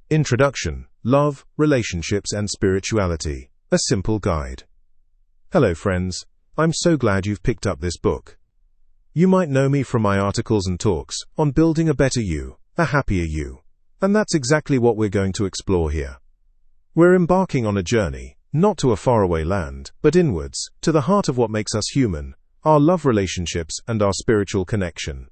Introduction: Love, Relationships and Spirituality, a simple guide. Hello friends, I'm so glad you've picked up this book. You might know me from my articles and talks on building a better you, a happier you. And that's exactly what we're going to explore here. We're embarking on a journey, not to a faraway land, but inwards, to the heart of what makes us human, our love relationships and our spiritual connection.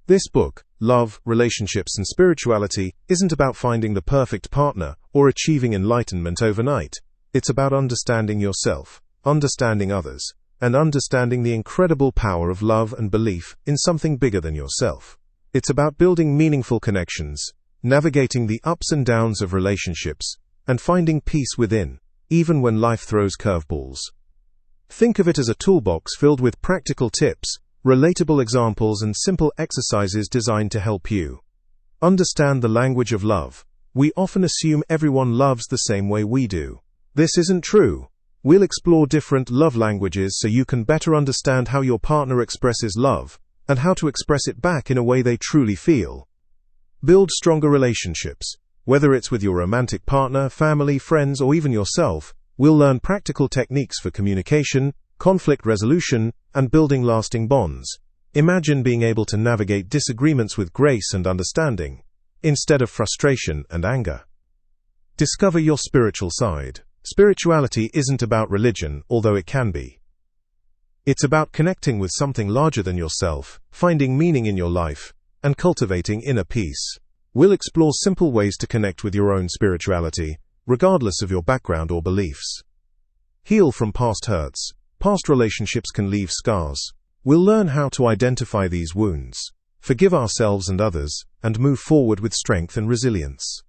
This book, Love, Relationships and Spirituality, isn't about finding the perfect partner or achieving enlightenment overnight. It's about understanding yourself, understanding others, and understanding the incredible power of love and belief in something bigger than yourself. It's about building meaningful connections, navigating the ups and downs of relationships, and finding peace within, even when life throws curveballs. Think of it as a toolbox filled with practical tips, relatable examples and simple exercises designed to help you understand the language of love. We often assume everyone loves the same way we do. This isn't true. We'll explore different love languages so you can better understand how your partner expresses love and how to express it back in a way they truly feel. Build stronger relationships. Whether it's with your romantic partner, family, friends, or even yourself, we'll learn practical techniques for communication, conflict resolution, and building lasting bonds. Imagine being able to navigate disagreements with grace and understanding, instead of frustration and anger. Discover your spiritual side. Spirituality isn't about religion, although it can be. It's about connecting with something larger than yourself, finding meaning in your life, and cultivating inner peace. We'll explore simple ways to connect with your own spirituality, regardless of your background or beliefs. Heal from past hurts. Past relationships can leave scars. We'll learn how to identify these wounds, forgive ourselves and others, and move forward with strength and resilience.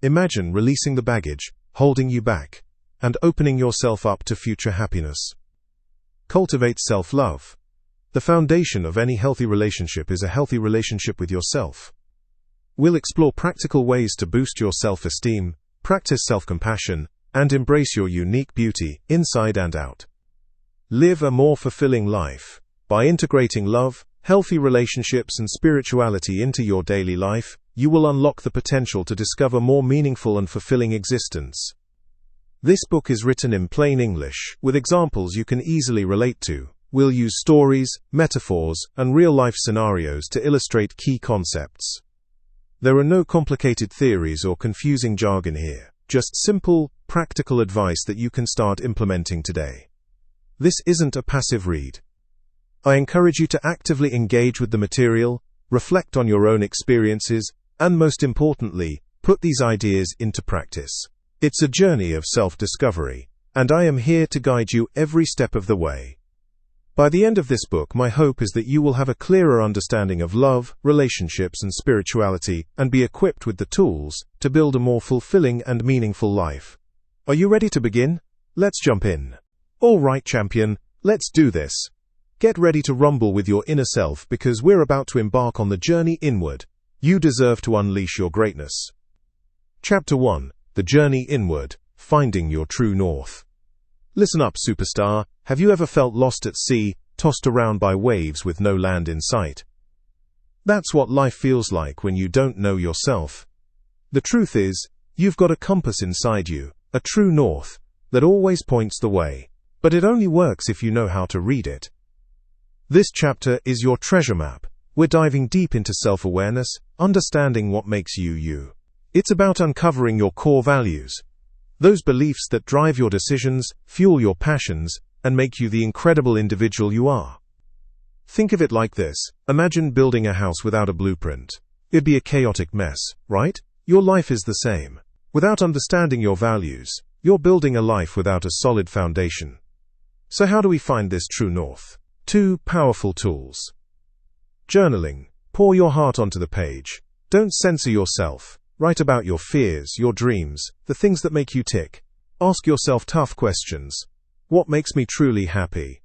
Imagine releasing the baggage holding you back and opening yourself up to future happiness. Cultivate self-love. The foundation of any healthy relationship is a healthy relationship with yourself. We'll explore practical ways to boost your self-esteem, practice self-compassion, and embrace your unique beauty, inside and out. Live a more fulfilling life. By integrating love, healthy relationships, and spirituality into your daily life, you will unlock the potential to discover more meaningful and fulfilling existence. This book is written in plain English, with examples you can easily relate to. We'll use stories, metaphors, and real-life scenarios to illustrate key concepts. There are no complicated theories or confusing jargon here, just simple, practical advice that you can start implementing today. This isn't a passive read. I encourage you to actively engage with the material, reflect on your own experiences, and most importantly, put these ideas into practice. It's a journey of self-discovery, and I am here to guide you every step of the way. By the end of this book, my hope is that you will have a clearer understanding of love, relationships, and spirituality, and be equipped with the tools to build a more fulfilling and meaningful life. Are you ready to begin? Let's jump in. All right, champion, let's do this. Get ready to rumble with your inner self because we're about to embark on the journey inward. You deserve to unleash your greatness. Chapter 1: The Journey Inward, Finding Your True North. Listen up, superstar. Have you ever felt lost at sea, tossed around by waves with no land in sight? That's what life feels like when you don't know yourself. The truth is, you've got a compass inside you, a true north, that always points the way. But it only works if you know how to read it. This chapter is your treasure map. We're diving deep into self-awareness, understanding what makes you you. It's about uncovering your core values, those beliefs that drive your decisions, fuel your passions, and make you the incredible individual you are. Think of it like this. Imagine building a house without a blueprint. It'd be a chaotic mess, right? Your life is the same. Without understanding your values, you're building a life without a solid foundation. So how do we find this true north? 2 powerful tools. Journaling. Pour your heart onto the page. Don't censor yourself. Write about your fears, your dreams, the things that make you tick. Ask yourself tough questions. What makes me truly happy?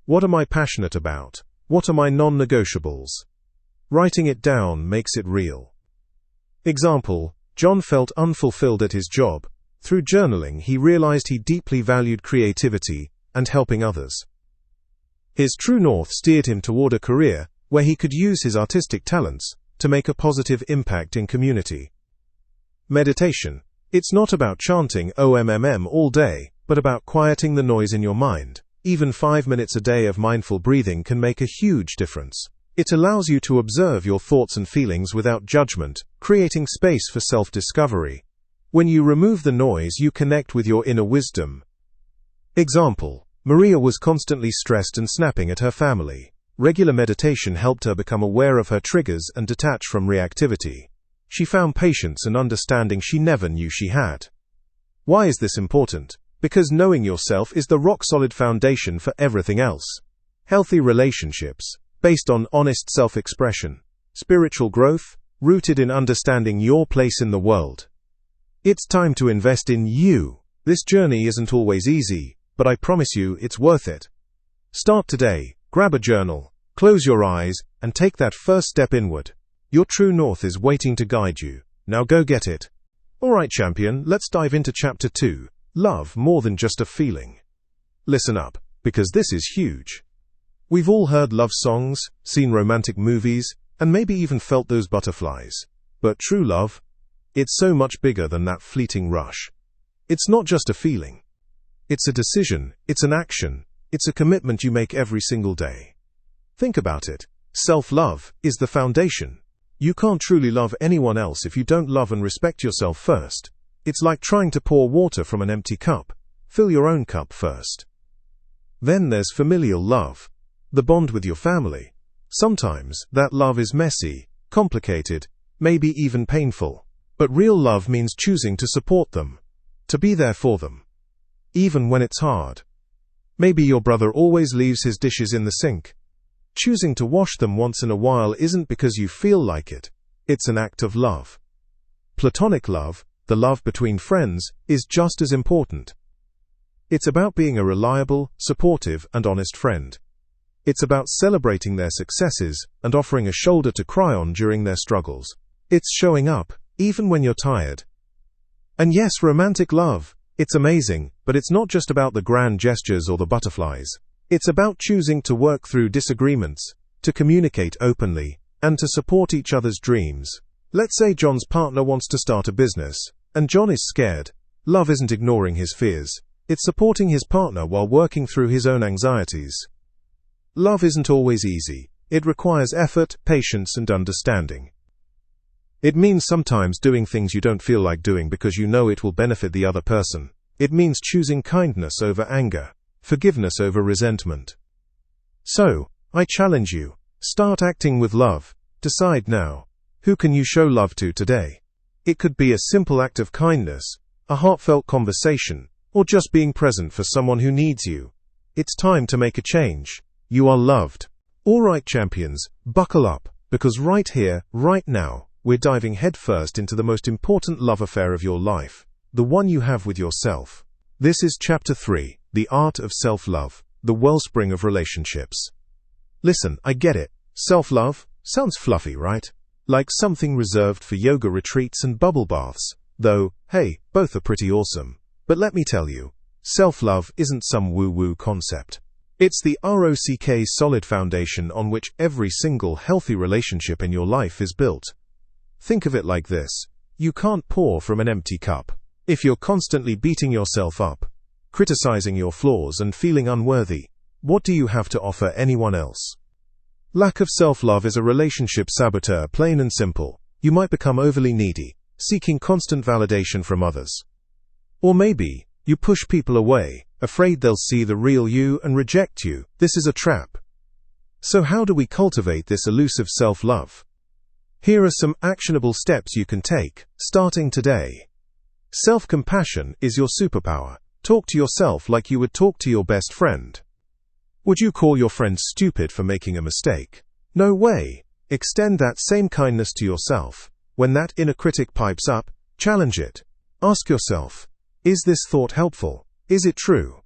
What am I passionate about? What are my non-negotiables? Writing it down makes it real. Example: John felt unfulfilled at his job. Through journaling, he realized he deeply valued creativity and helping others. His true north steered him toward a career where he could use his artistic talents to make a positive impact in community. Meditation. It's not about chanting OMMM all day, but about quieting the noise in your mind. Even 5 minutes a day of mindful breathing can make a huge difference. It allows you to observe your thoughts and feelings without judgment, creating space for self-discovery. When you remove the noise, you connect with your inner wisdom. Example: Maria was constantly stressed and snapping at her family. Regular meditation helped her become aware of her triggers and detach from reactivity. She found patience and understanding she never knew she had. Why is this important? Because knowing yourself is the rock-solid foundation for everything else. Healthy relationships, based on honest self-expression. Spiritual growth, rooted in understanding your place in the world. It's time to invest in you. This journey isn't always easy, but I promise you it's worth it. Start today, grab a journal, close your eyes, and take that first step inward. Your true north is waiting to guide you. Now go get it. Alright champion, let's dive into chapter 2, Love More Than Just a Feeling. Listen up, because this is huge. We've all heard love songs, seen romantic movies, and maybe even felt those butterflies. But true love? It's so much bigger than that fleeting rush. It's not just a feeling. It's a decision, it's an action, it's a commitment you make every single day. Think about it. Self-love is the foundation. You can't truly love anyone else if you don't love and respect yourself first. It's like trying to pour water from an empty cup. Fill your own cup first. Then there's familial love, the bond with your family. Sometimes that love is messy, complicated, maybe even painful. But real love means choosing to support them, to be there for them, even when it's hard. Maybe your brother always leaves his dishes in the sink. Choosing to wash them once in a while isn't because you feel like it. It's an act of love. Platonic love, the love between friends, is just as important. It's about being a reliable, supportive, and honest friend. It's about celebrating their successes and offering a shoulder to cry on during their struggles. It's showing up, even when you're tired. And yes, romantic love. It's amazing, but it's not just about the grand gestures or the butterflies. It's about choosing to work through disagreements, to communicate openly, and to support each other's dreams. Let's say John's partner wants to start a business, and John is scared. Love isn't ignoring his fears. It's supporting his partner while working through his own anxieties. Love isn't always easy. It requires effort, patience, and understanding. It means sometimes doing things you don't feel like doing because you know it will benefit the other person. It means choosing kindness over anger, forgiveness over resentment. So, I challenge you, start acting with love. Decide now. Who can you show love to today? It could be a simple act of kindness, a heartfelt conversation, or just being present for someone who needs you. It's time to make a change. You are loved. Alright champions, buckle up, because right here, right now, we're diving headfirst into the most important love affair of your life, the one you have with yourself. This is Chapter 3, The Art of Self-Love, the Wellspring of Relationships. Listen, I get it. Self-love? Sounds fluffy, right? Like something reserved for yoga retreats and bubble baths. Though, hey, both are pretty awesome. But let me tell you, self-love isn't some woo-woo concept. It's the ROCK solid foundation on which every single healthy relationship in your life is built. Think of it like this. You can't pour from an empty cup. If you're constantly beating yourself up, criticizing your flaws and feeling unworthy, what do you have to offer anyone else? Lack of self-love is a relationship saboteur, plain and simple. You might become overly needy, seeking constant validation from others. Or maybe, you push people away, afraid they'll see the real you and reject you. This is a trap. So how do we cultivate this elusive self-love? Here are some actionable steps you can take, starting today. Self-compassion is your superpower. Talk to yourself like you would talk to your best friend. Would you call your friend stupid for making a mistake? No way. Extend that same kindness to yourself. When that inner critic pipes up, challenge it. Ask yourself, is this thought helpful? Is it true?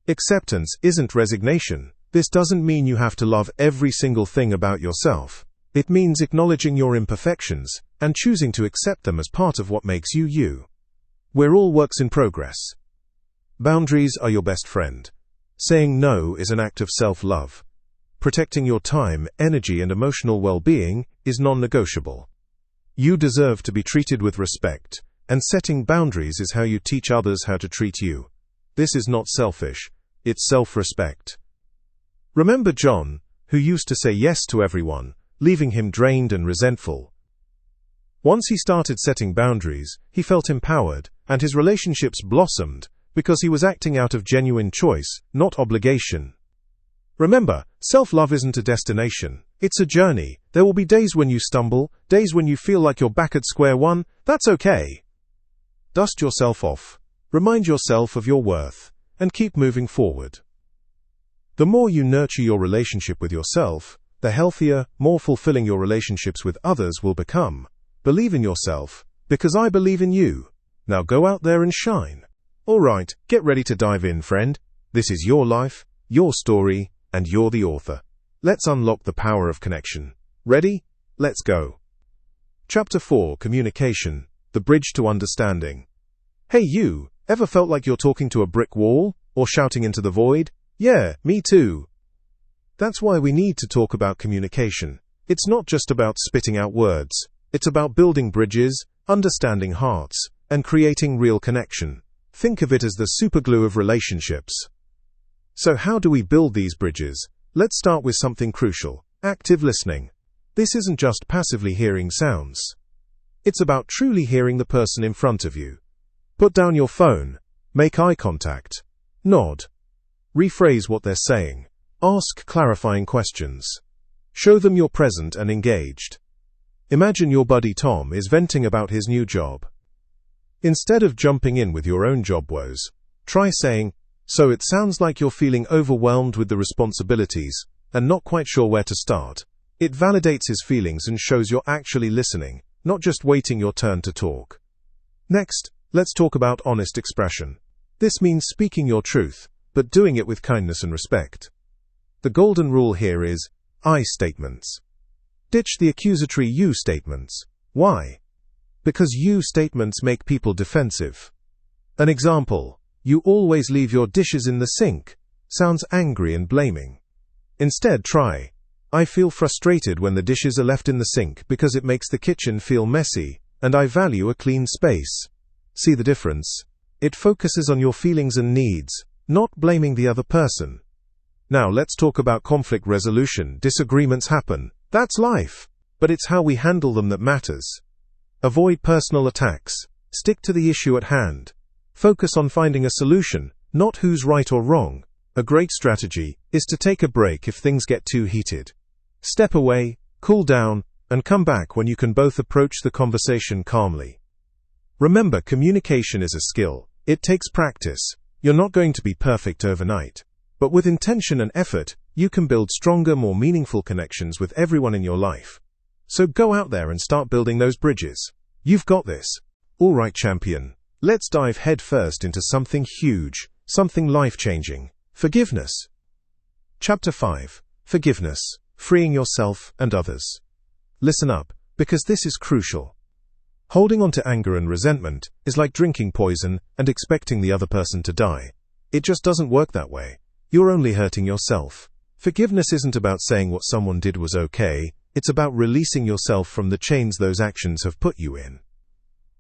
Acceptance isn't resignation. This doesn't mean you have to love every single thing about yourself. It means acknowledging your imperfections and choosing to accept them as part of what makes you you. We're all works in progress. Boundaries are your best friend. Saying no is an act of self-love. Protecting your time, energy, and emotional well-being is non-negotiable. You deserve to be treated with respect, and setting boundaries is how you teach others how to treat you. This is not selfish, it's self-respect. Remember John, who used to say yes to everyone, leaving him drained and resentful. Once he started setting boundaries, he felt empowered, and his relationships blossomed because he was acting out of genuine choice, not obligation. Remember, self-love isn't a destination, it's a journey. There will be days when you stumble, days when you feel like you're back at square one. That's okay. Dust yourself off, remind yourself of your worth, and keep moving forward. The more you nurture your relationship with yourself, the healthier, more fulfilling your relationships with others will become. Believe in yourself, because I believe in you. Now go out there and shine. Alright, get ready to dive in, friend. This is your life, your story, and you're the author. Let's unlock the power of connection. Ready? Let's go. Chapter 4: Communication, the Bridge to Understanding. Hey you, ever felt like you're talking to a brick wall, or shouting into the void? Yeah, me too. That's why we need to talk about communication. It's not just about spitting out words. It's about building bridges, understanding hearts, and creating real connection. Think of it as the superglue of relationships. So how do we build these bridges? Let's start with something crucial: active listening. This isn't just passively hearing sounds. It's about truly hearing the person in front of you. Put down your phone. Make eye contact. Nod. Rephrase what they're saying. Ask clarifying questions. Show them you're present and engaged. Imagine your buddy Tom is venting about his new job. Instead of jumping in with your own job woes, try saying, "So it sounds like you're feeling overwhelmed with the responsibilities and not quite sure where to start." It validates his feelings and shows you're actually listening, not just waiting your turn to talk. Next, let's talk about honest expression. This means speaking your truth, but doing it with kindness and respect. The golden rule here is I statements. Ditch the accusatory you statements. Why? Because you statements make people defensive. An example: "You always leave your dishes in the sink," sounds angry and blaming. Instead try, "I feel frustrated when the dishes are left in the sink because it makes the kitchen feel messy, and I value a clean space." See the difference? It focuses on your feelings and needs, not blaming the other person. Now let's talk about conflict resolution. Disagreements happen. That's life. But it's how we handle them that matters. Avoid personal attacks. Stick to the issue at hand. Focus on finding a solution, not who's right or wrong. A great strategy is to take a break if things get too heated. Step away, cool down, and come back when you can both approach the conversation calmly. Remember, communication is a skill. It takes practice. You're not going to be perfect overnight. But with intention and effort, you can build stronger, more meaningful connections with everyone in your life. So go out there and start building those bridges. You've got this. All right, champion. Let's dive headfirst into something huge, something life-changing: forgiveness. Chapter 5: Forgiveness, freeing yourself and others. Listen up, because this is crucial. Holding on to anger and resentment is like drinking poison and expecting the other person to die. It just doesn't work that way. You're only hurting yourself. Forgiveness isn't about saying what someone did was okay. It's about releasing yourself from the chains those actions have put you in.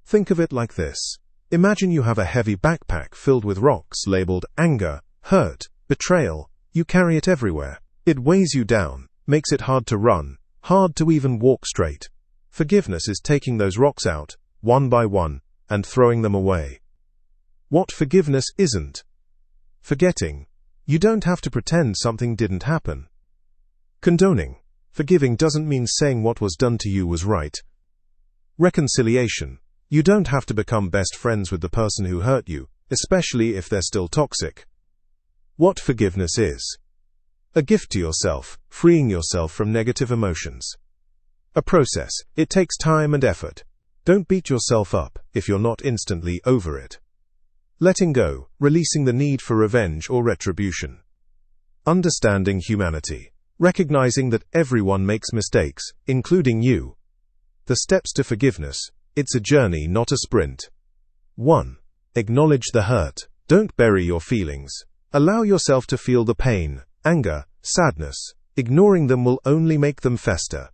Think of it like this. Imagine you have a heavy backpack filled with rocks labeled anger, hurt, betrayal. You carry it everywhere. It weighs you down, makes it hard to run, hard to even walk straight. Forgiveness is taking those rocks out, one by one, and throwing them away. What forgiveness isn't? Forgetting. You don't have to pretend something didn't happen. Condoning. Forgiving doesn't mean saying what was done to you was right. Reconciliation. You don't have to become best friends with the person who hurt you, especially if they're still toxic. What forgiveness is? A gift to yourself, freeing yourself from negative emotions. A process. It takes time and effort. Don't beat yourself up if you're not instantly over it. Letting go, releasing the need for revenge or retribution. Understanding humanity. Recognizing that everyone makes mistakes, including you. The steps to forgiveness. It's a journey, not a sprint. 1. Acknowledge the hurt. Don't bury your feelings. Allow yourself to feel the pain, anger, sadness. Ignoring them will only make them fester.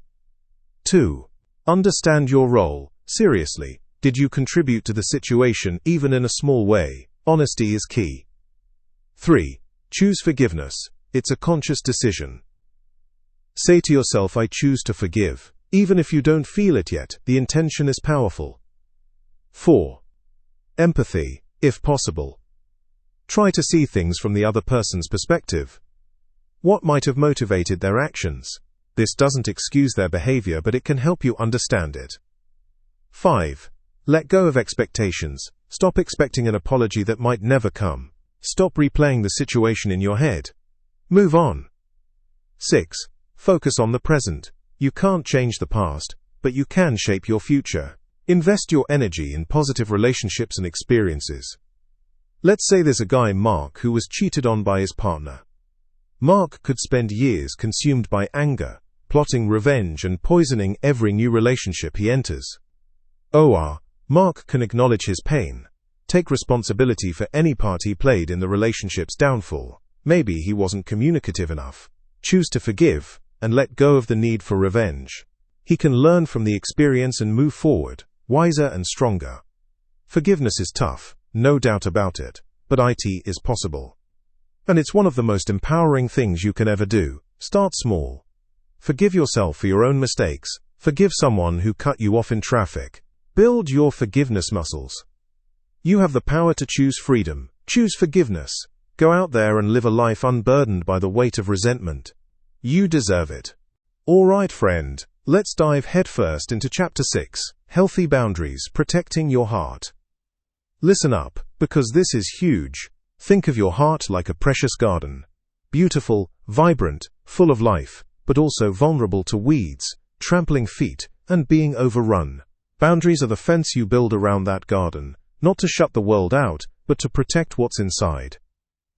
2. Understand your role. Seriously, did you contribute to the situation even in a small way? Honesty is key. 3. Choose forgiveness. It's a conscious decision. Say to yourself, I choose to forgive. Even if you don't feel it yet, the intention is powerful. 4. Empathy, if possible. Try to see things from the other person's perspective. What might have motivated their actions? This doesn't excuse their behavior, but it can help you understand it. 5. Let go of expectations. Stop expecting an apology that might never come. Stop replaying the situation in your head. Move on. 6. Focus on the present. You can't change the past, but you can shape your future. Invest your energy in positive relationships and experiences. Let's say there's a guy, Mark, who was cheated on by his partner. Mark could spend years consumed by anger, plotting revenge and poisoning every new relationship he enters. Mark can acknowledge his pain, take responsibility for any part he played in the relationship's downfall. Maybe he wasn't communicative enough. Choose to forgive and let go of the need for revenge. He can learn from the experience and move forward, wiser and stronger. Forgiveness is tough, no doubt about it, but it is possible. And it's one of the most empowering things you can ever do. Start small. Forgive yourself for your own mistakes. Forgive someone who cut you off in traffic. Build your forgiveness muscles. You have the power to choose freedom. Choose forgiveness. Go out there and live a life unburdened by the weight of resentment. You deserve it. Alright, friend, let's dive headfirst into Chapter 6, Healthy Boundaries, Protecting Your Heart. Listen up, because this is huge. Think of your heart like a precious garden. Beautiful, vibrant, full of life, but also vulnerable to weeds, trampling feet, and being overrun. Boundaries are the fence you build around that garden, not to shut the world out, but to protect what's inside.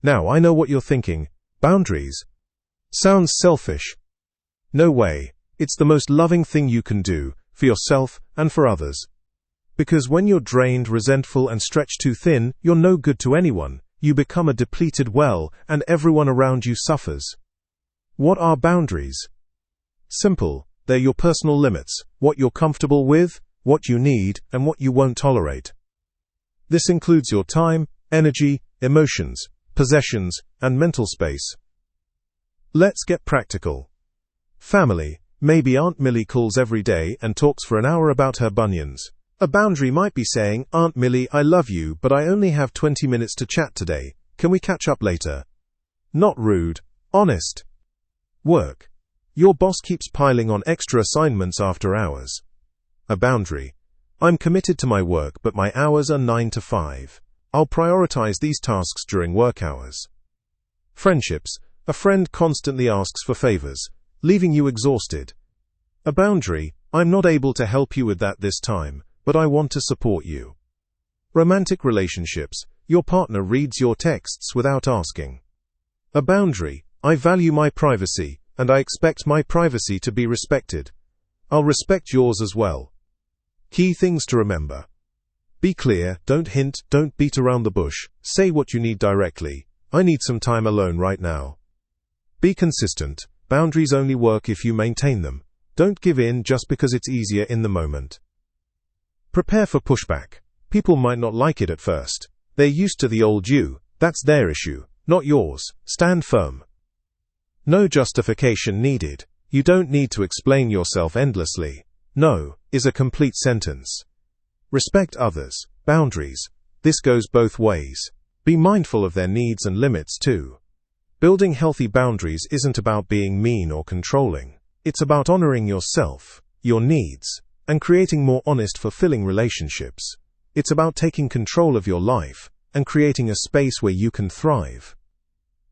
Now, I know what you're thinking. Boundaries? Sounds selfish. No way. It's the most loving thing you can do, for yourself and for others. Because when you're drained, resentful, and stretched too thin, you're no good to anyone. You become a depleted well, and everyone around you suffers. What are boundaries? Simple. They're your personal limits, what you're comfortable with, what you need, and what you won't tolerate. This includes your time, energy, emotions, possessions, and mental space. Let's get practical. Family. Maybe Aunt Millie calls every day and talks for an hour about her bunions. A boundary might be saying, Aunt Millie, I love you, but I only have 20 minutes to chat today. Can we catch up later? Not rude, honest. Work. Your boss keeps piling on extra assignments after hours. A boundary. I'm committed to my work, but my hours are 9 to 5. I'll prioritize these tasks during work hours. Friendships. A friend constantly asks for favors, leaving you exhausted. A boundary. I'm not able to help you with that this time, but I want to support you. Romantic relationships. Your partner reads your texts without asking. A boundary. I value my privacy, and I expect my privacy to be respected. I'll respect yours as well. Key things to remember. Be clear, don't hint, don't beat around the bush. Say what you need directly. I need some time alone right now. Be consistent. Boundaries only work if you maintain them. Don't give in just because it's easier in the moment. Prepare for pushback. People might not like it at first. They're used to the old you. That's their issue, not yours. Stand firm. No justification needed. You don't need to explain yourself endlessly. No is a complete sentence. Respect others. Boundaries. This goes both ways. Be mindful of their needs and limits too. Building healthy boundaries isn't about being mean or controlling. It's about honoring yourself, your needs, and creating more honest, fulfilling relationships. It's about taking control of your life and creating a space where you can thrive.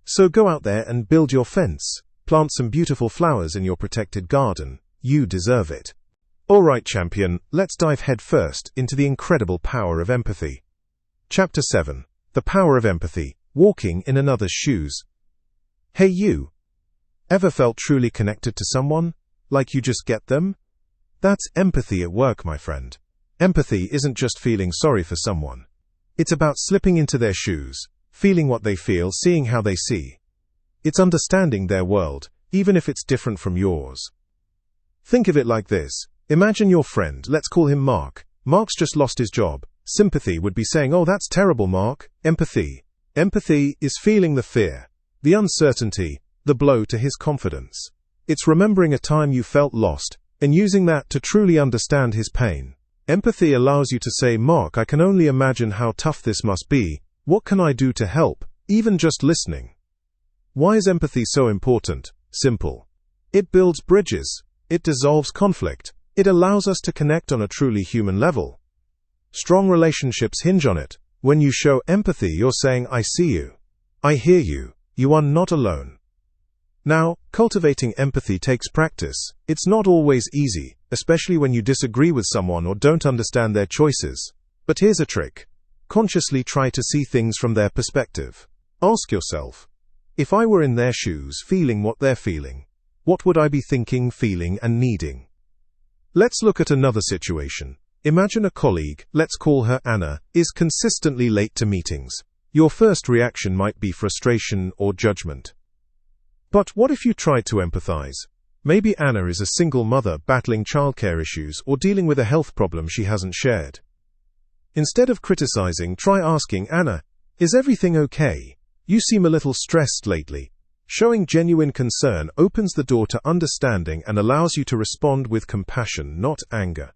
So go out there and build your fence. Plant some beautiful flowers in your protected garden. You deserve it. Alright, champion, let's dive headfirst into the incredible power of empathy. Chapter 7. The Power of Empathy. Walking in Another's Shoes. Hey you. Ever felt truly connected to someone? Like you just get them? That's empathy at work, my friend. Empathy isn't just feeling sorry for someone. It's about slipping into their shoes, feeling what they feel, seeing how they see. It's understanding their world, even if it's different from yours. Think of it like this. Imagine your friend, let's call him Mark. Mark's just lost his job. Sympathy would be saying, "Oh, that's terrible, Mark." Empathy. Empathy is feeling the fear, the uncertainty, the blow to his confidence. It's remembering a time you felt lost and using that to truly understand his pain. Empathy allows you to say, "Mark, I can only imagine how tough this must be. What can I do to help?" Even just listening. Why is empathy so important? Simple. It builds bridges. It dissolves conflict. It allows us to connect on a truly human level. Strong relationships hinge on it. When you show empathy, you're saying, "I see you. I hear you. You are not alone." Now, cultivating empathy takes practice. It's not always easy, especially when you disagree with someone or don't understand their choices. But here's a trick. Consciously try to see things from their perspective. Ask yourself, if I were in their shoes, feeling what they're feeling, what would I be thinking, feeling, and needing? Let's look at another situation. Imagine a colleague, let's call her Anna, is consistently late to meetings. Your first reaction might be frustration or judgment. But what if you tried to empathize? Maybe Anna is a single mother battling childcare issues or dealing with a health problem she hasn't shared. Instead of criticizing, try asking, "Anna, is everything okay? You seem a little stressed lately." Showing genuine concern opens the door to understanding and allows you to respond with compassion, not anger.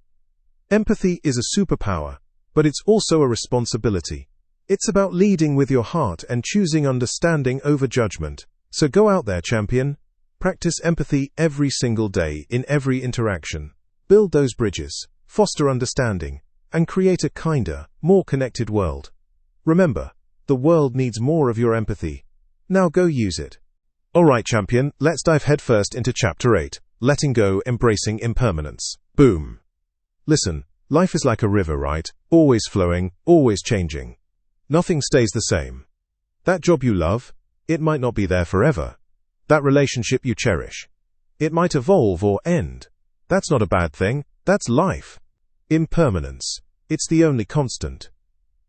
Empathy is a superpower, but it's also a responsibility. It's about leading with your heart and choosing understanding over judgment. So go out there, champion. Practice empathy every single day in every interaction. Build those bridges, foster understanding, and create a kinder, more connected world. Remember, the world needs more of your empathy. Now go use it. Alright, champion, let's dive headfirst into Chapter 8, Letting Go, Embracing Impermanence. Boom. Listen, life is like a river, right? Always flowing, always changing. Nothing stays the same. That job you love, it might not be there forever. That relationship you cherish, it might evolve or end. That's not a bad thing, that's life. Impermanence, it's the only constant.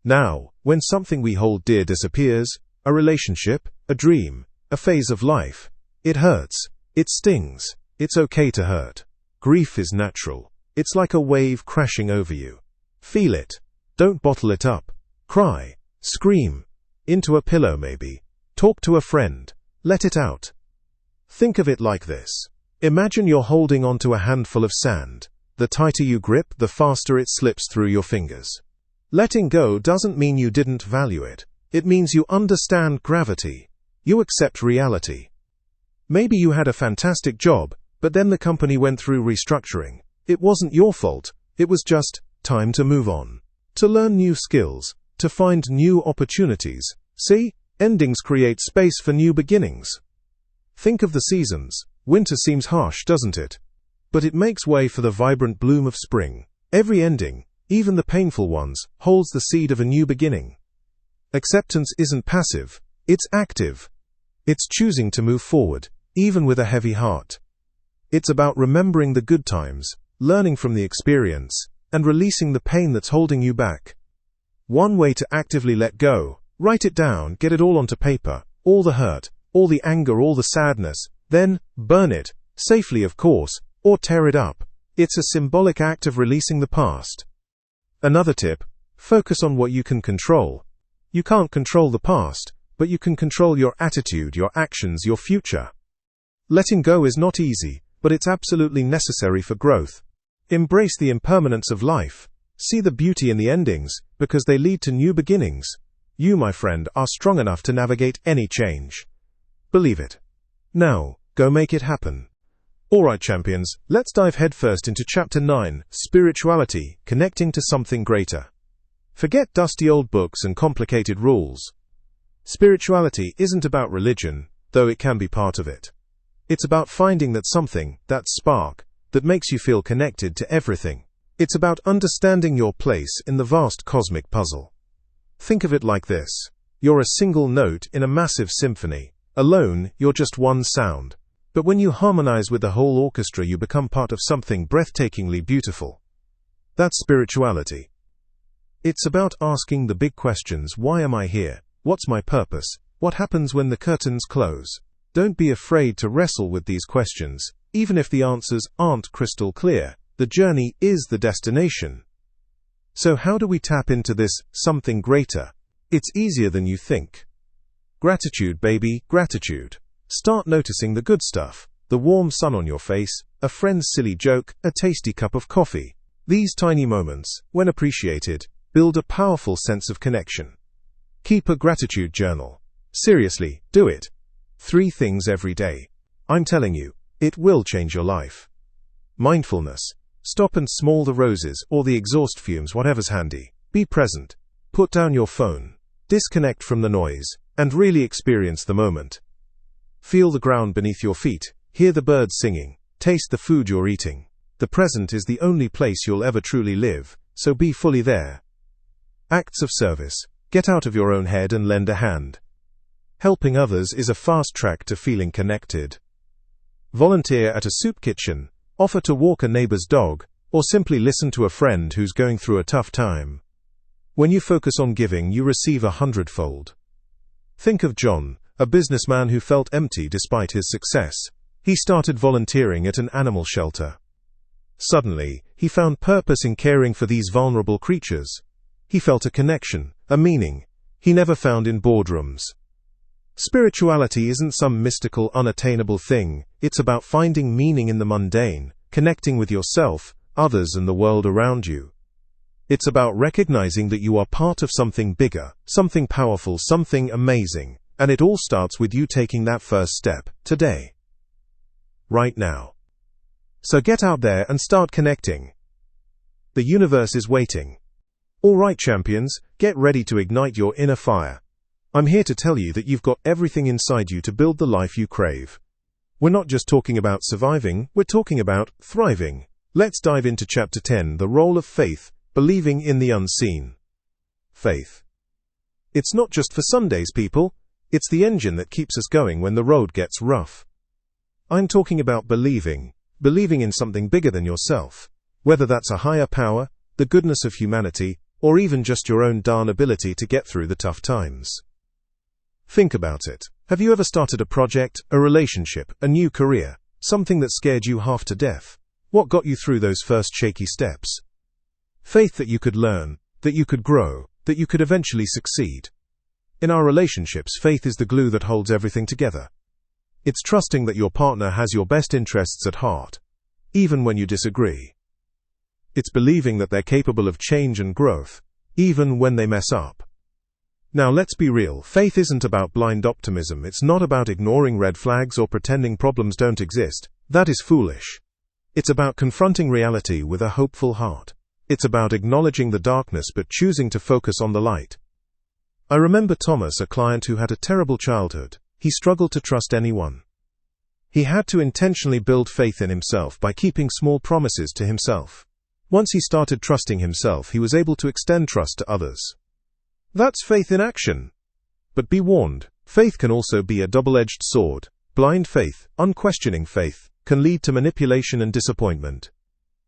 Now, when something we hold dear disappears, a relationship, a dream, a phase of life, it hurts, it stings, it's okay to hurt. Grief is natural. It's like a wave crashing over you. Feel it. Don't bottle it up. Cry. Scream. Into a pillow maybe. Talk to a friend. Let it out. Think of it like this. Imagine you're holding onto a handful of sand. The tighter you grip, the faster it slips through your fingers. Letting go doesn't mean you didn't value it. It means you understand gravity. You accept reality. Maybe you had a fantastic job, but then the company went through restructuring. It wasn't your fault. It was just time to move on. To learn new skills. To find new opportunities. See? Endings create space for new beginnings. Think of the seasons. Winter seems harsh, doesn't it? But it makes way for the vibrant bloom of spring. Every ending, even the painful ones, holds the seed of a new beginning. Acceptance isn't passive. It's active. It's choosing to move forward, even with a heavy heart. It's about remembering the good times, learning from the experience, and releasing the pain that's holding you back. One way to actively let go: write it down, get it all onto paper, all the hurt, all the anger, all the sadness, then burn it, safely of course, or tear it up. It's a symbolic act of releasing the past. Another tip: focus on what you can control. You can't control the past, but you can control your attitude, your actions, your future. Letting go is not easy, but it's absolutely necessary for growth. Embrace the impermanence of life. See the beauty in the endings, because they lead to new beginnings. You, my friend, are strong enough to navigate any change. Believe it. Now, go make it happen. Alright, champions, let's dive headfirst into Chapter 9, Spirituality, Connecting to Something Greater. Forget dusty old books and complicated rules. Spirituality isn't about religion, though it can be part of it. It's about finding that something, that spark, that makes you feel connected to everything. It's about understanding your place in the vast cosmic puzzle. Think of it like this. You're a single note in a massive symphony. Alone, you're just one sound. But when you harmonize with the whole orchestra, you become part of something breathtakingly beautiful. That's spirituality. It's about asking the big questions: why am I here? What's my purpose? What happens when the curtains close? Don't be afraid to wrestle with these questions, even if the answers aren't crystal clear. the journey is the destination. So how do we tap into this something greater? It's easier than you think. Gratitude, baby, gratitude. Start noticing the good stuff. The warm sun on your face, a friend's silly joke, a tasty cup of coffee. These tiny moments, when appreciated, build a powerful sense of connection. Keep a gratitude journal. Seriously, do it. 3 things every day. I'm telling you, it will change your life. Mindfulness. Stop and smell the roses or the exhaust fumes, whatever's handy. Be present. Put down your phone. Disconnect from the noise, and really experience the moment. Feel the ground beneath your feet. Hear the birds singing. Taste the food you're eating. The present is the only place you'll ever truly live, so be fully there. Acts of service. Get out of your own head and lend a hand. Helping others is a fast track to feeling connected. Volunteer at a soup kitchen, offer to walk a neighbor's dog, or simply listen to a friend who's going through a tough time. When you focus on giving, you receive 100-fold. Think of John, a businessman who felt empty despite his success. He started volunteering at an animal shelter. Suddenly, he found purpose in caring for these vulnerable creatures. He felt a connection, a meaning, he never found in boardrooms. Spirituality isn't some mystical, unattainable thing. It's about finding meaning in the mundane, connecting with yourself, others, and the world around you. It's about recognizing that you are part of something bigger, something powerful, something amazing, and it all starts with you taking that first step, today. Right now. So get out there and start connecting. The universe is waiting. All right, champions, get ready to ignite your inner fire. I'm here to tell you that you've got everything inside you to build the life you crave. We're not just talking about surviving, we're talking about thriving. Let's dive into Chapter 10, the role of faith, believing in the unseen. Faith. It's not just for Sundays, people. It's the engine that keeps us going when the road gets rough. I'm talking about believing in something bigger than yourself. Whether that's a higher power, the goodness of humanity, or even just your own darn ability to get through the tough times. Think about it. Have you ever started a project, a relationship, a new career, something that scared you half to death? What got you through those first shaky steps? Faith that you could learn, that you could grow, that you could eventually succeed. In our relationships, faith is the glue that holds everything together. It's trusting that your partner has your best interests at heart, even when you disagree. It's believing that they're capable of change and growth, even when they mess up. Now let's be real, faith isn't about blind optimism. It's not about ignoring red flags or pretending problems don't exist. That is foolish. It's about confronting reality with a hopeful heart. It's about acknowledging the darkness but choosing to focus on the light. I remember Thomas, a client who had a terrible childhood. He struggled to trust anyone. He had to intentionally build faith in himself by keeping small promises to himself. Once he started trusting himself, he was able to extend trust to others. That's faith in action. But be warned, faith can also be a double-edged sword. Blind faith, unquestioning faith, can lead to manipulation and disappointment.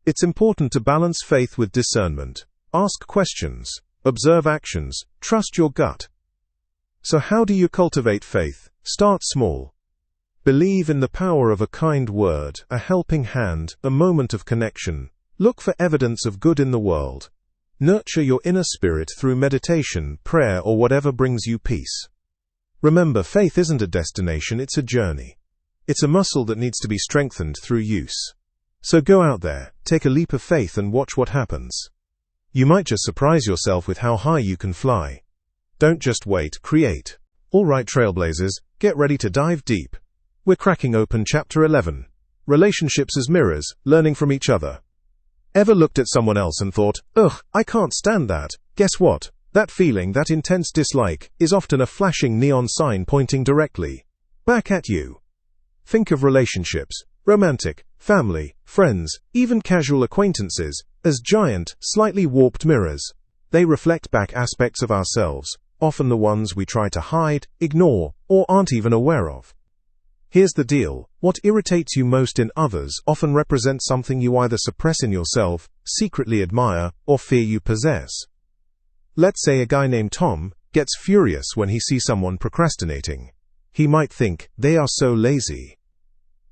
It's important to balance faith with discernment. Ask questions, observe actions, trust your gut. So how do you cultivate faith? Start small. Believe in the power of a kind word, a helping hand, a moment of connection. Look for evidence of good in the world. Nurture your inner spirit through meditation, prayer, or whatever brings you peace. Remember, faith isn't a destination, it's a journey. It's a muscle that needs to be strengthened through use. So go out there, take a leap of faith and watch what happens. You might just surprise yourself with how high you can fly. Don't just wait, create. All right, trailblazers, get ready to dive deep. We're cracking open Chapter 11. Relationships as mirrors, learning from each other. Ever looked at someone else and thought, ugh, I can't stand that? Guess what? That feeling, that intense dislike, is often a flashing neon sign pointing directly back at you. Think of relationships, romantic, family, friends, even casual acquaintances, as giant, slightly warped mirrors. They reflect back aspects of ourselves, often the ones we try to hide, ignore, or aren't even aware of. Here's the deal, what irritates you most in others often represents something you either suppress in yourself, secretly admire, or fear you possess. Let's say a guy named Tom gets furious when he sees someone procrastinating. He might think, they are so lazy.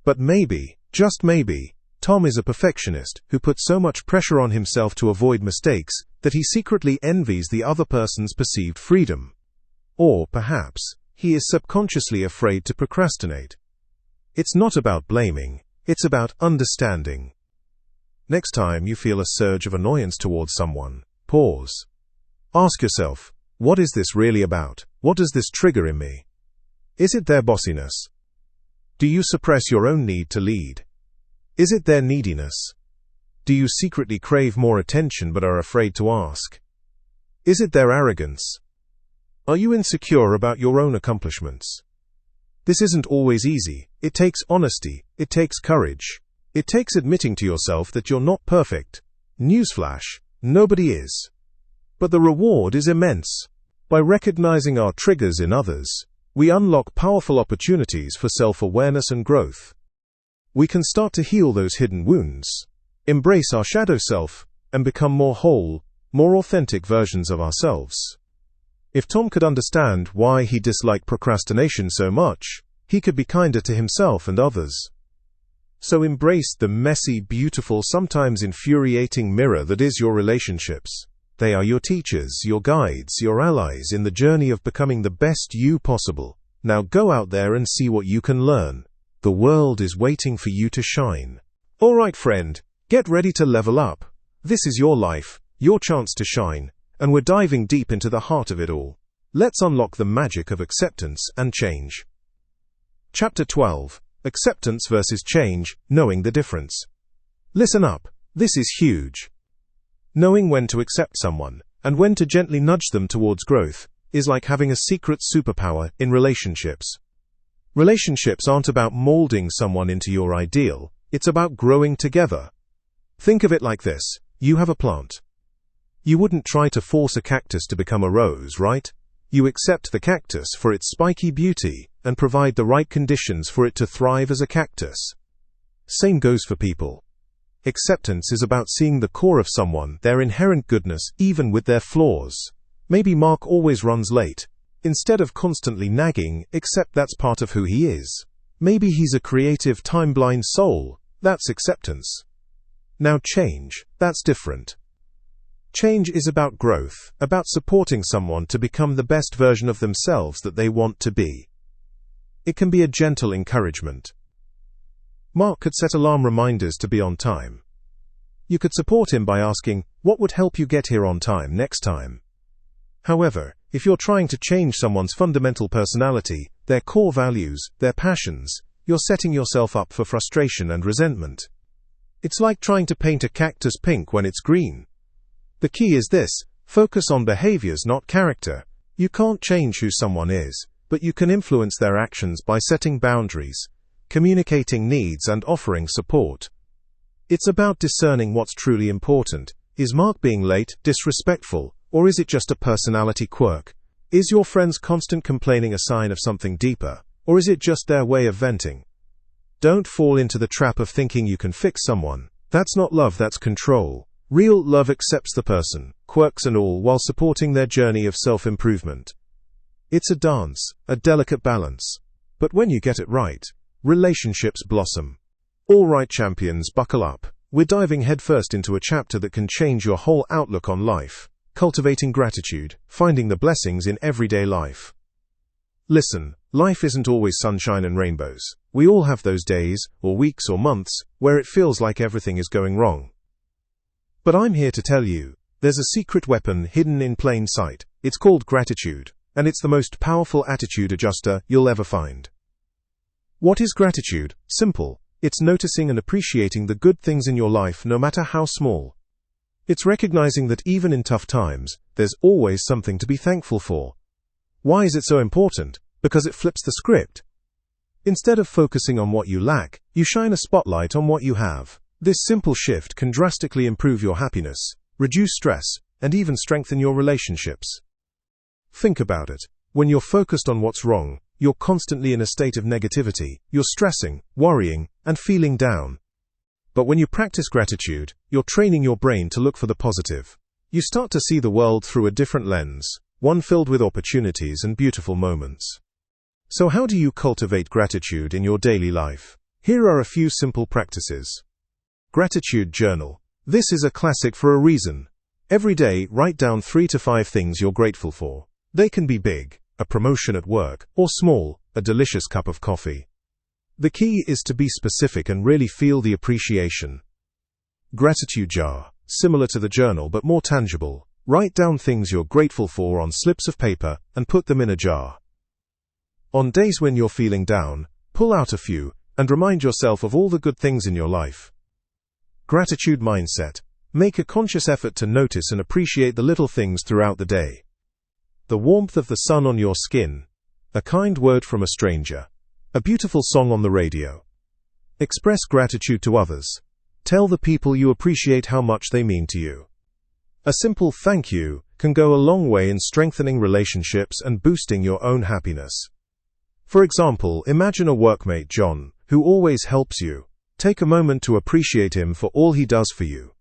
But maybe, just maybe, Tom is a perfectionist who puts so much pressure on himself to avoid mistakes that he secretly envies the other person's perceived freedom. Or, perhaps, he is subconsciously afraid to procrastinate. It's not about blaming, it's about understanding. Next time you feel a surge of annoyance towards someone, pause. Ask yourself, what is this really about? What does this trigger in me? Is it their bossiness? Do you suppress your own need to lead? Is it their neediness? Do you secretly crave more attention but are afraid to ask? Is it their arrogance? Are you insecure about your own accomplishments? This isn't always easy. It takes honesty. It takes courage. It takes admitting to yourself that you're not perfect. Newsflash, nobody is. But the reward is immense. By recognizing our triggers in others, we unlock powerful opportunities for self-awareness and growth. We can start to heal those hidden wounds, embrace our shadow self, and become more whole, more authentic versions of ourselves. If Tom could understand why he disliked procrastination so much, he could be kinder to himself and others. So embrace the messy, beautiful, sometimes infuriating mirror that is your relationships. They are your teachers, your guides, your allies in the journey of becoming the best you possible. Now go out there and see what you can learn. The world is waiting for you to shine. Alright friend, get ready to level up. This is your life, your chance to shine, and we're diving deep into the heart of it all. Let's unlock the magic of acceptance and change. Chapter 12. Acceptance versus change, knowing the difference. Listen up, this is huge. Knowing when to accept someone, and when to gently nudge them towards growth, is like having a secret superpower in relationships. Relationships aren't about molding someone into your ideal, it's about growing together. Think of it like this: you have a plant. You wouldn't try to force a cactus to become a rose, right? You accept the cactus for its spiky beauty, and provide the right conditions for it to thrive as a cactus. Same goes for people. Acceptance is about seeing the core of someone, their inherent goodness, even with their flaws. Maybe Mark always runs late. Instead of constantly nagging, accept that's part of who he is. Maybe he's a creative, time-blind soul. That's acceptance. Now change, that's different. Change is about growth, about supporting someone to become the best version of themselves that they want to be. It can be a gentle encouragement. Mark could set alarm reminders to be on time. You could support him by asking, what would help you get here on time next time? However, if you're trying to change someone's fundamental personality, their core values, their passions, you're setting yourself up for frustration and resentment. It's like trying to paint a cactus pink when it's green. The key is this: focus on behaviors, not character. You can't change who someone is, but you can influence their actions by setting boundaries, communicating needs, and offering support. It's about discerning what's truly important. Is Mark being late, disrespectful, or is it just a personality quirk? Is your friend's constant complaining a sign of something deeper, or is it just their way of venting? Don't fall into the trap of thinking you can fix someone. That's not love, that's control. Real love accepts the person, quirks and all, while supporting their journey of self-improvement. It's a dance, a delicate balance. But when you get it right, relationships blossom. All right, champions, buckle up. We're diving headfirst into a chapter that can change your whole outlook on life. Cultivating gratitude, finding the blessings in everyday life. Listen, life isn't always sunshine and rainbows. We all have those days, or weeks or months, where it feels like everything is going wrong. But I'm here to tell you, there's a secret weapon hidden in plain sight. It's called gratitude, and it's the most powerful attitude adjuster you'll ever find. What is gratitude? Simple. It's noticing and appreciating the good things in your life, no matter how small. It's recognizing that even in tough times, there's always something to be thankful for. Why is it so important? Because it flips the script. Instead of focusing on what you lack, you shine a spotlight on what you have. This simple shift can drastically improve your happiness, reduce stress, and even strengthen your relationships. Think about it. When you're focused on what's wrong, you're constantly in a state of negativity. You're stressing, worrying, and feeling down. But when you practice gratitude, you're training your brain to look for the positive. You start to see the world through a different lens, one filled with opportunities and beautiful moments. So how do you cultivate gratitude in your daily life? Here are a few simple practices. Gratitude Journal. This is a classic for a reason. Every day, write down 3 to 5 things you're grateful for. They can be big, a promotion at work, or small, a delicious cup of coffee. The key is to be specific and really feel the appreciation. Gratitude jar. Similar to the journal but more tangible. Write down things you're grateful for on slips of paper and put them in a jar. On days when you're feeling down, pull out a few and remind yourself of all the good things in your life. Gratitude mindset. Make a conscious effort to notice and appreciate the little things throughout the day. The warmth of the sun on your skin, a kind word from a stranger, a beautiful song on the radio. Express gratitude to others. Tell the people you appreciate how much they mean to you. A simple thank you can go a long way in strengthening relationships and boosting your own happiness. For example, imagine a workmate, John, who always helps you. Take a moment to appreciate him for all he does for you.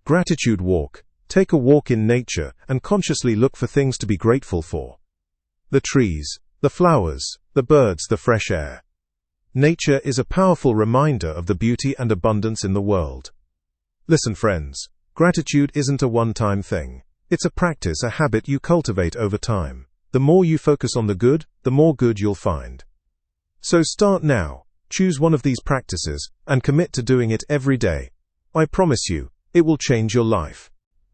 Gratitude walk. Take a walk in nature and consciously look for things to be grateful for. The trees, the flowers, the birds, the fresh air. Nature is a powerful reminder of the beauty and abundance in the world. Listen, friends, gratitude isn't a one-time thing. It's a practice, a habit you cultivate over time. The more you focus on the good, the more good you'll find. So start now. Choose one of these practices and commit to doing it every day. I promise you, it will change your life.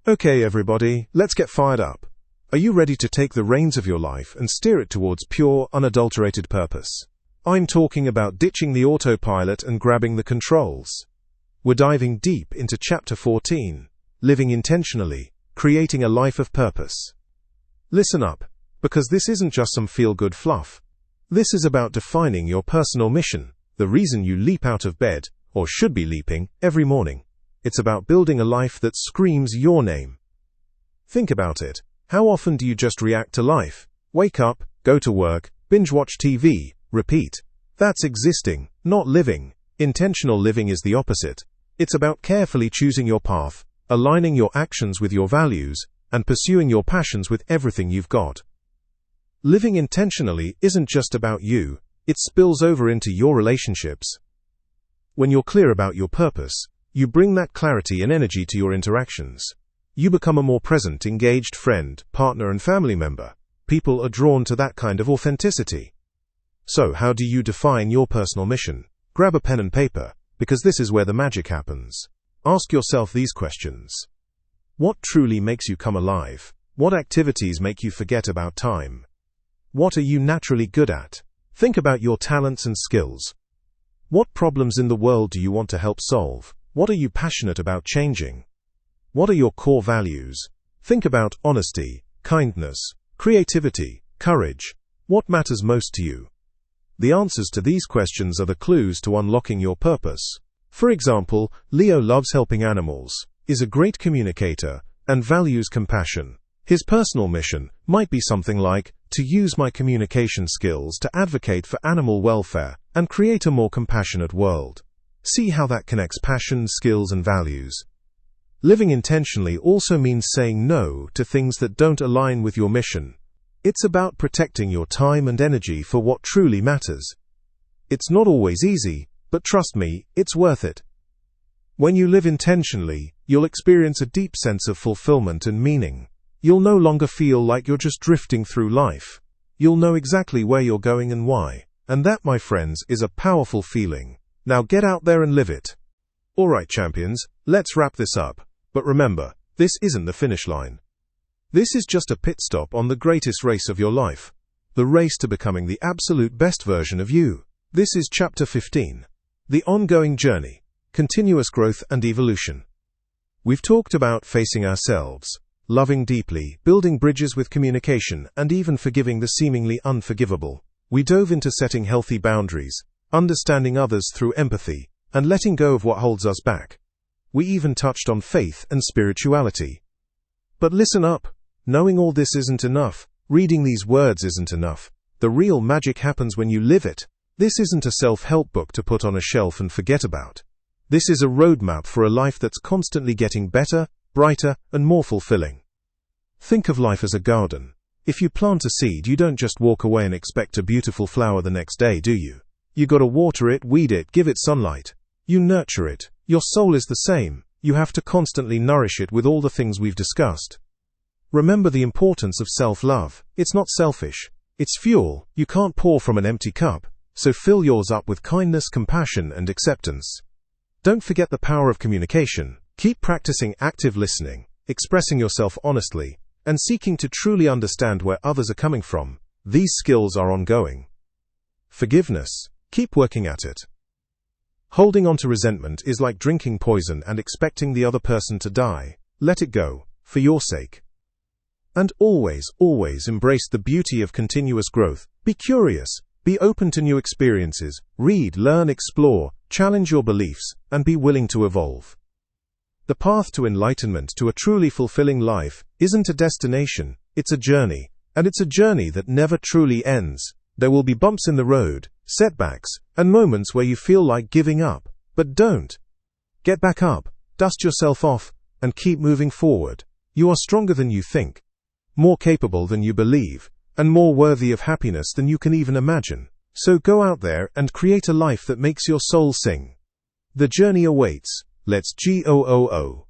Okay, everybody, let's get fired up. Are you ready to take the reins of your life and steer it towards pure, unadulterated purpose? I'm talking about ditching the autopilot and grabbing the controls. We're diving deep into Chapter 14, Living Intentionally, Creating a Life of Purpose. Listen up, because this isn't just some feel-good fluff. This is about defining your personal mission, the reason you leap out of bed, or should be leaping, every morning. It's about building a life that screams your name. Think about it. How often do you just react to life? Wake up, go to work, binge-watch TV, repeat. That's existing, not living. Intentional living is the opposite. It's about carefully choosing your path, aligning your actions with your values, and pursuing your passions with everything you've got. Living intentionally isn't just about you, it spills over into your relationships. When you're clear about your purpose, you bring that clarity and energy to your interactions. You become a more present, engaged friend, partner, and family member. People are drawn to that kind of authenticity. So, how do you define your personal mission? Grab a pen and paper, because this is where the magic happens. Ask yourself these questions. What truly makes you come alive? What activities make you forget about time? What are you naturally good at? Think about your talents and skills. What problems in the world do you want to help solve? What are you passionate about changing? What are your core values? Think about honesty, kindness, creativity, courage. What matters most to you? The answers to these questions are the clues to unlocking your purpose. For example, Leo loves helping animals, is a great communicator, and values compassion. His personal mission might be something like, to use my communication skills to advocate for animal welfare and create a more compassionate world. See how that connects passion, skills, and values. Living intentionally also means saying no to things that don't align with your mission. It's about protecting your time and energy for what truly matters. It's not always easy, but trust me, it's worth it. When you live intentionally, you'll experience a deep sense of fulfillment and meaning. You'll no longer feel like you're just drifting through life. You'll know exactly where you're going and why. And that, my friends, is a powerful feeling. Now get out there and live it. Alright, champions, let's wrap this up. But remember, this isn't the finish line. This is just a pit stop on the greatest race of your life. The race to becoming the absolute best version of you. This is Chapter 15. The ongoing journey. Continuous growth and evolution. We've talked about facing ourselves, loving deeply, building bridges with communication, and even forgiving the seemingly unforgivable. We dove into setting healthy boundaries, understanding others through empathy, and letting go of what holds us back. We even touched on faith and spirituality. But listen up. Knowing all this isn't enough. Reading these words isn't enough. The real magic happens when you live it. This isn't a self-help book to put on a shelf and forget about. This is a roadmap for a life that's constantly getting better, brighter, and more fulfilling. Think of life as a garden. If you plant a seed, you don't just walk away and expect a beautiful flower the next day, do you? You gotta water it, weed it, give it sunlight. You nurture it, Your soul is the same. You have to constantly nourish it with all the things we've discussed. Remember the importance of self-love. It's not selfish. It's fuel. You can't pour from an empty cup, so fill yours up with kindness, compassion, and acceptance. Don't forget the power of communication. Keep practicing active listening, expressing yourself honestly, and seeking to truly understand where others are coming from. These skills are ongoing. Forgiveness. Keep working at it. Holding on to resentment is like drinking poison and expecting the other person to die. Let it go, for your sake. And always, always embrace the beauty of continuous growth. Be curious. Be open to new experiences. Read, learn, explore, challenge your beliefs, and be willing to evolve. The path to enlightenment, to a truly fulfilling life, isn't a destination, it's a journey. And it's a journey that never truly ends. There will be bumps in the road, setbacks, and moments where you feel like giving up. But don't. Get back up, dust yourself off, and keep moving forward. You are stronger than you think, more capable than you believe, and more worthy of happiness than you can even imagine. So go out there and create a life that makes your soul sing. The journey awaits. Let's go.